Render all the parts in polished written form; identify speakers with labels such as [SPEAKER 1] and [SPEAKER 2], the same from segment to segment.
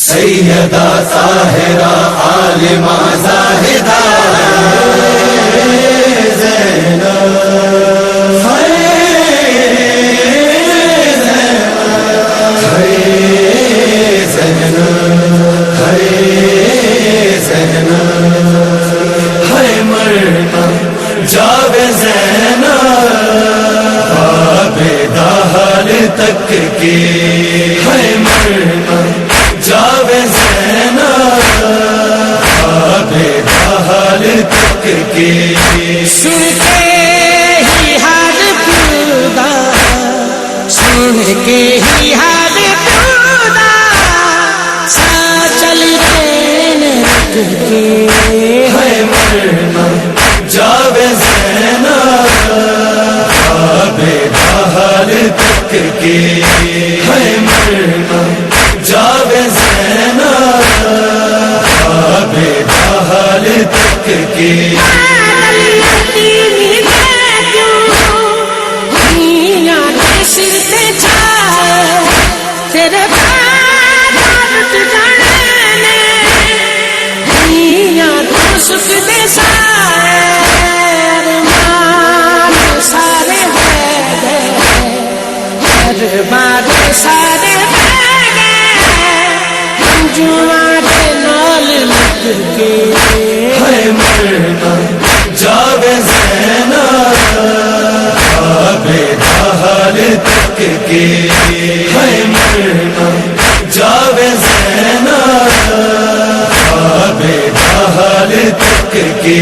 [SPEAKER 1] سیدہ طاہرہ عالمہ زاہدہ تک کی ہے مرنا جاوے زینب حال تک کی
[SPEAKER 2] سن کے ہی حال پودا سن کے ہی حال پودا سا چل دینے تک کی
[SPEAKER 1] ہے مرنا جاوے زینب حال تک کی ہے مرنا جاوے زینب حال تک کی
[SPEAKER 2] سارے نال لگ کے
[SPEAKER 1] ہے مرنا جاوے زینب حال تک کی ہے مرنا جاوے زینب حال تک کی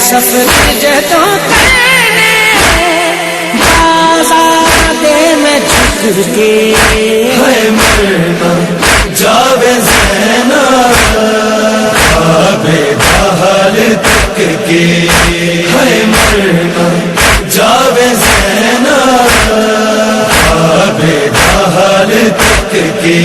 [SPEAKER 2] سفر جدوں کرنے بازار میں جھک کے
[SPEAKER 1] ہے مرنا جاوے زینب حال تک کی ہے مرنا جاوے زینب حال تک کی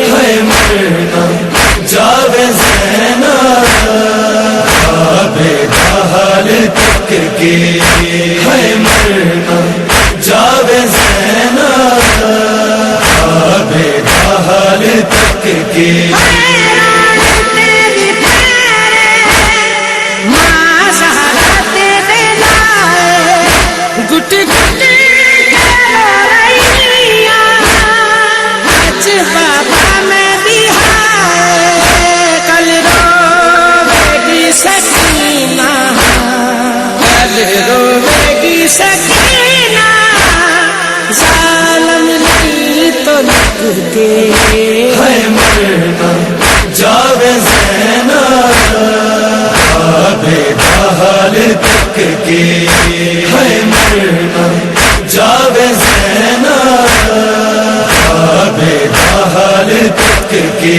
[SPEAKER 1] ہے مرنا جاوے زینب حال تک کی ہے مرنا جاوے زینب حال تک کی
[SPEAKER 2] سکینہ ظالم نہیں تو لگ کے
[SPEAKER 1] ہے مرنا جاوے زینب حال تک کی ہے مرنا جاوے زینب حال تک کی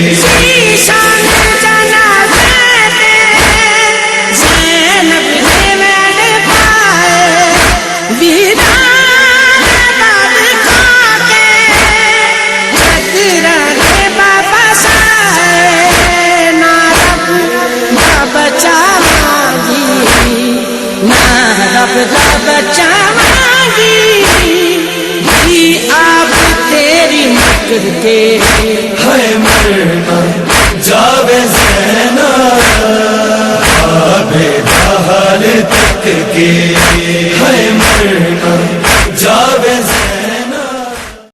[SPEAKER 2] کے
[SPEAKER 1] ہے مرنا جاوے زینب حال تک کی ہے مرنا